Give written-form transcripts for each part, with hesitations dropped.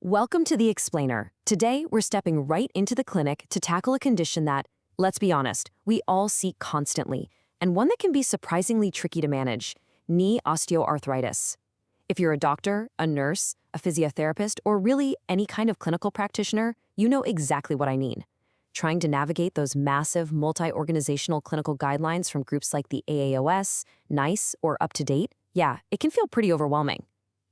Welcome to The Explainer. Today, we're stepping right into the clinic to tackle a condition that, let's be honest, we all see constantly, and one that can be surprisingly tricky to manage: knee osteoarthritis. If you're a doctor, a nurse, a physiotherapist, or really any kind of clinical practitioner, you know exactly what I mean. Trying to navigate those massive multi-organizational clinical guidelines from groups like the AAOS, NICE, or UpToDate, yeah, it can feel pretty overwhelming.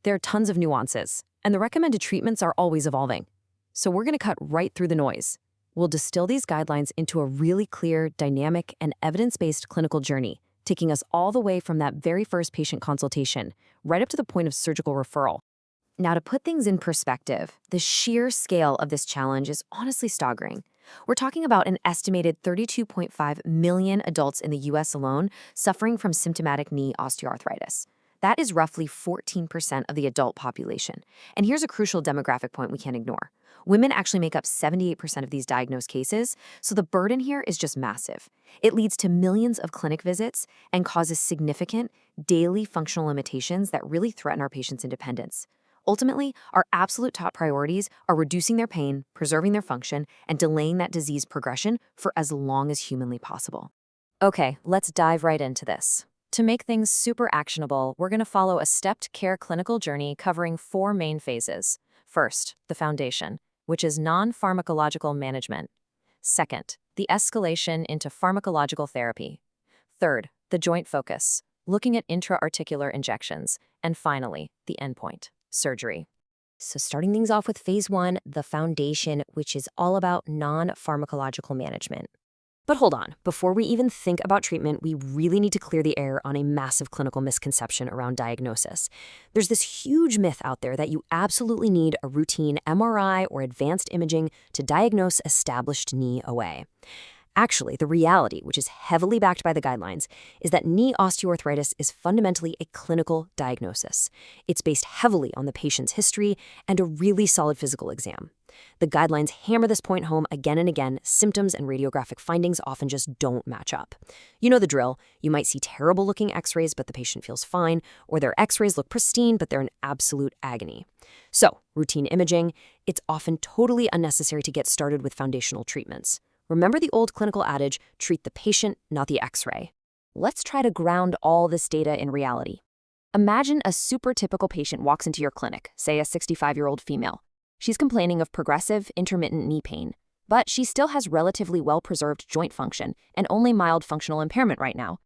There are tons of nuances, and the recommended treatments are always evolving. So we're going to cut right through the noise. We'll distill these guidelines into a really clear, dynamic, and evidence-based clinical journey, taking us all the way from that very first patient consultation, right up to the point of surgical referral. Now, to put things in perspective, the sheer scale of this challenge is honestly staggering. We're talking about an estimated 32.5 million adults in the US alone suffering from symptomatic knee osteoarthritis. That is roughly 14% of the adult population. And here's a crucial demographic point we can't ignore. Women actually make up 78% of these diagnosed cases, so the burden here is just massive. It leads to millions of clinic visits and causes significant daily functional limitations that really threaten our patients' independence. Ultimately, our absolute top priorities are reducing their pain, preserving their function, and delaying that disease progression for as long as humanly possible. Okay, let's dive right into this. To make things super actionable, we're going to follow a stepped care clinical journey covering 4 main phases. First, the foundation, which is non-pharmacological management. Second, the escalation into pharmacological therapy. Third, the joint focus, looking at intra-articular injections. And finally, the endpoint, surgery. So starting things off with phase 1, the foundation, which is all about non-pharmacological management. But hold on, before we even think about treatment, we really need to clear the air on a massive clinical misconception around diagnosis. There's this huge myth out there that you absolutely need a routine MRI or advanced imaging to diagnose established knee OA. Actually, the reality, which is heavily backed by the guidelines, is that knee osteoarthritis is fundamentally a clinical diagnosis. It's based heavily on the patient's history and a really solid physical exam. The guidelines hammer this point home again and again. Symptoms and radiographic findings often just don't match up. You know the drill. You might see terrible-looking x-rays, but the patient feels fine, or their x-rays look pristine, but they're in absolute agony. So, routine imaging, it's often totally unnecessary to get started with foundational treatments. Remember the old clinical adage, treat the patient, not the x-ray. Let's try to ground all this data in reality. Imagine a super typical patient walks into your clinic, say a 65-year-old female. She's complaining of progressive, intermittent knee pain, but she still has relatively well-preserved joint function and only mild functional impairment right now.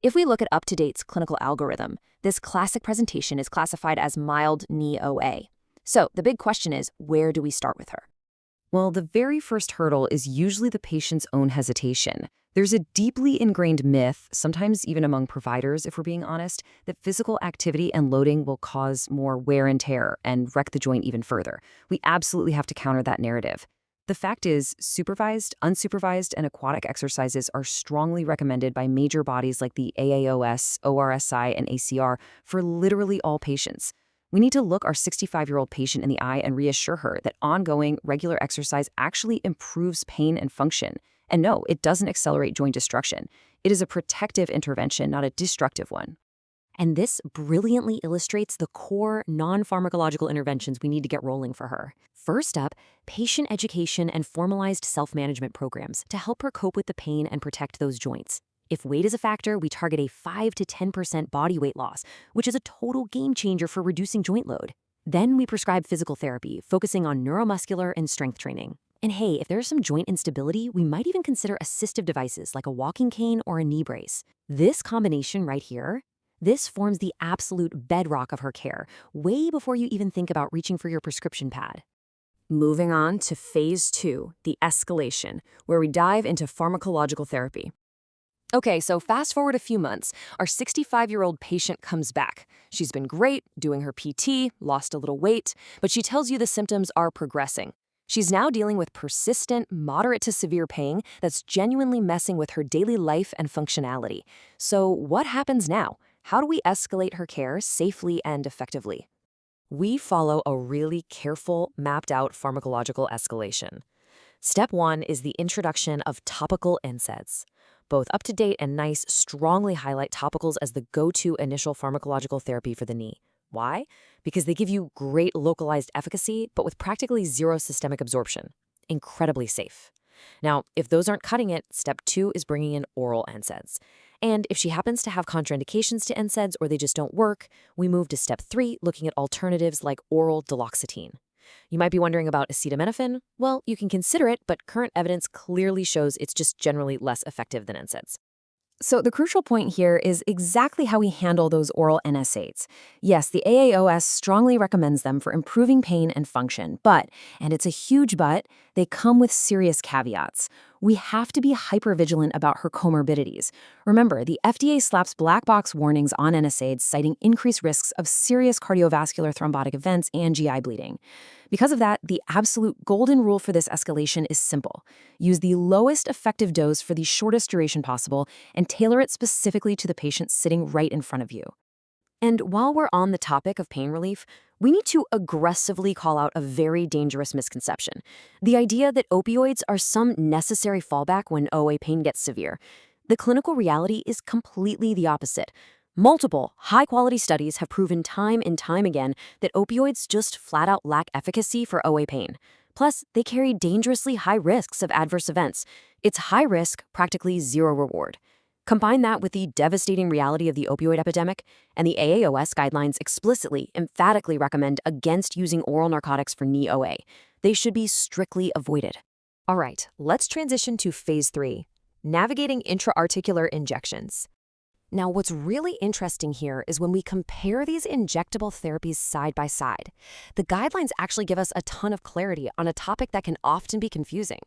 If we look at UpToDate's clinical algorithm, this classic presentation is classified as mild knee OA. So the big question is, where do we start with her? Well, the very first hurdle is usually the patient's own hesitation. There's a deeply ingrained myth, sometimes even among providers, if we're being honest, that physical activity and loading will cause more wear and tear and wreck the joint even further. We absolutely have to counter that narrative. The fact is, supervised, unsupervised, and aquatic exercises are strongly recommended by major bodies like the AAOS, ORSI, and ACR for literally all patients. We need to look our 65-year-old patient in the eye and reassure her that ongoing, regular exercise actually improves pain and function. And no, it doesn't accelerate joint destruction. It is a protective intervention, not a destructive one. And this brilliantly illustrates the core non-pharmacological interventions we need to get rolling for her. First up, patient education and formalized self-management programs to help her cope with the pain and protect those joints. If weight is a factor, we target a 5 to 10% body weight loss, which is a total game changer for reducing joint load. Then we prescribe physical therapy, focusing on neuromuscular and strength training. And hey, if there's some joint instability, we might even consider assistive devices like a walking cane or a knee brace. This combination right here, this forms the absolute bedrock of her care, way before you even think about reaching for your prescription pad. Moving on to phase 2, the escalation, where we dive into pharmacological therapy. Okay, so fast forward a few months, our 65-year-old patient comes back. She's been great, doing her PT, lost a little weight, but she tells you the symptoms are progressing. She's now dealing with persistent, moderate to severe pain that's genuinely messing with her daily life and functionality. So what happens now? How do we escalate her care safely and effectively? We follow a really careful, mapped-out pharmacological escalation. Step 1 is the introduction of topical NSAIDs. Both UpToDate and NICE strongly highlight topicals as the go-to initial pharmacological therapy for the knee. Why? Because they give you great localized efficacy, but with practically zero systemic absorption. Incredibly safe. Now, if those aren't cutting it, step 2 is bringing in oral NSAIDs. And if she happens to have contraindications to NSAIDs or they just don't work, we move to step 3, looking at alternatives like oral Duloxetine. You might be wondering about acetaminophen. Well, you can consider it, but current evidence clearly shows it's just generally less effective than NSAIDs. So the crucial point here is exactly how we handle those oral NSAIDs. Yes, the AAOS strongly recommends them for improving pain and function, but, and it's a huge but, they come with serious caveats. We have to be hypervigilant about her comorbidities. Remember, the FDA slaps black box warnings on NSAIDs, citing increased risks of serious cardiovascular thrombotic events and GI bleeding. Because of that, the absolute golden rule for this escalation is simple. Use the lowest effective dose for the shortest duration possible and tailor it specifically to the patient sitting right in front of you. And while we're on the topic of pain relief, we need to aggressively call out a very dangerous misconception. The idea that opioids are some necessary fallback when OA pain gets severe. The clinical reality is completely the opposite. Multiple, high-quality studies have proven time and time again that opioids just flat-out lack efficacy for OA pain. Plus, they carry dangerously high risks of adverse events. It's high risk, practically zero reward. Combine that with the devastating reality of the opioid epidemic, and the AAOS guidelines emphatically recommend against using oral narcotics for knee OA. They should be strictly avoided. All right, let's transition to phase 3, navigating intra-articular injections. Now, what's really interesting here is when we compare these injectable therapies side by side. The guidelines actually give us a ton of clarity on a topic that can often be confusing.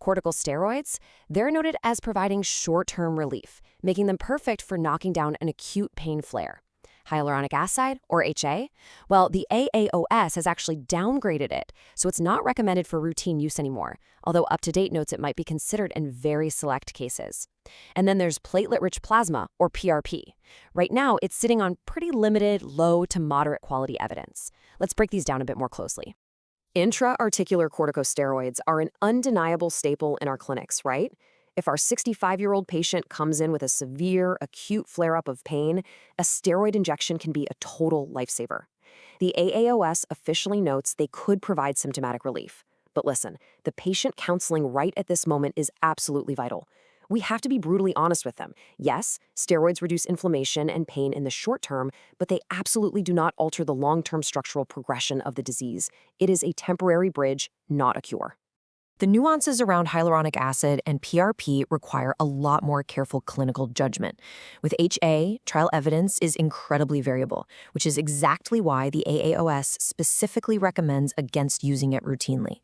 Corticosteroids, they're noted as providing short-term relief, making them perfect for knocking down an acute pain flare. Hyaluronic acid, or HA, well, the AAOS has actually downgraded it, so it's not recommended for routine use anymore, although up-to-date notes it might be considered in very select cases. And then there's platelet-rich plasma, or PRP. Right now, it's sitting on pretty limited, low to moderate quality evidence. Let's break these down a bit more closely. Intra-articular corticosteroids are an undeniable staple in our clinics, right? If our 65-year-old patient comes in with a severe, acute flare-up of pain, a steroid injection can be a total lifesaver. The AAOS officially notes they could provide symptomatic relief. But listen, the patient counseling right at this moment is absolutely vital. We have to be brutally honest with them. Yes, steroids reduce inflammation and pain in the short term, but they absolutely do not alter the long-term structural progression of the disease. It is a temporary bridge, not a cure. The nuances around hyaluronic acid and PRP require a lot more careful clinical judgment. With HA, trial evidence is incredibly variable, which is exactly why the AAOS specifically recommends against using it routinely.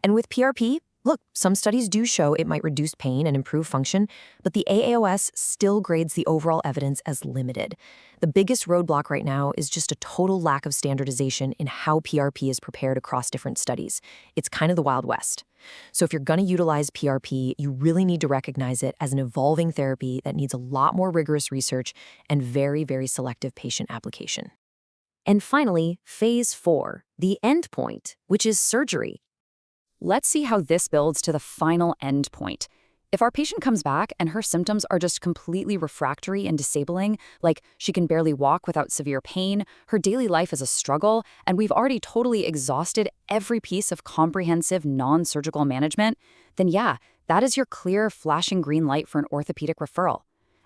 And with PRP, look, some studies do show it might reduce pain and improve function, but the AAOS still grades the overall evidence as limited. The biggest roadblock right now is just a total lack of standardization in how PRP is prepared across different studies. It's kind of the Wild West. So if you're going to utilize PRP, you really need to recognize it as an evolving therapy that needs a lot more rigorous research and very, very selective patient application. And finally, phase 4, the end point, which is surgery. Let's see how this builds to the final end point. If our patient comes back and her symptoms are just completely refractory and disabling, like she can barely walk without severe pain, her daily life is a struggle, and we've already totally exhausted every piece of comprehensive non-surgical management, then yeah, that is your clear, flashing green light for an orthopedic referral.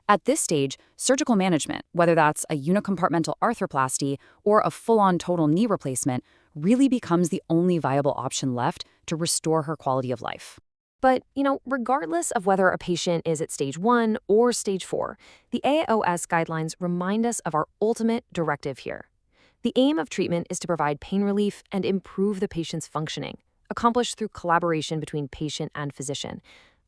At this stage, surgical management, whether that's a unicompartmental arthroplasty or a full-on total knee replacement, really becomes the only viable option left to restore her quality of life. But, regardless of whether a patient is at stage 1 or stage 4, the AAOS guidelines remind us of our ultimate directive here. The aim of treatment is to provide pain relief and improve the patient's functioning, accomplished through collaboration between patient and physician.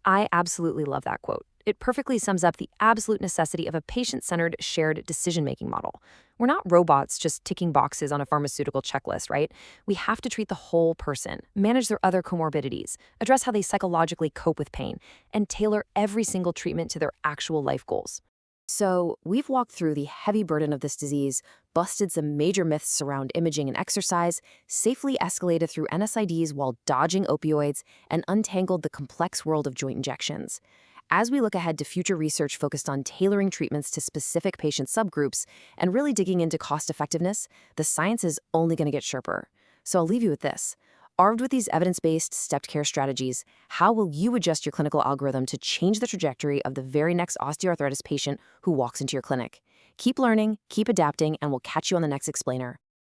I absolutely love that quote. It perfectly sums up the absolute necessity of a patient-centered shared decision-making model. We're not robots just ticking boxes on a pharmaceutical checklist, right? We have to treat the whole person, manage their other comorbidities, address how they psychologically cope with pain, and tailor every single treatment to their actual life goals. So, we've walked through the heavy burden of this disease, busted some major myths around imaging and exercise, safely escalated through NSAIDs while dodging opioids, and untangled the complex world of joint injections. As we look ahead to future research focused on tailoring treatments to specific patient subgroups and really digging into cost effectiveness, the science is only going to get sharper. So I'll leave you with this. Armed with these evidence-based stepped care strategies, how will you adjust your clinical algorithm to change the trajectory of the very next osteoarthritis patient who walks into your clinic? Keep learning, keep adapting, and we'll catch you on the next explainer.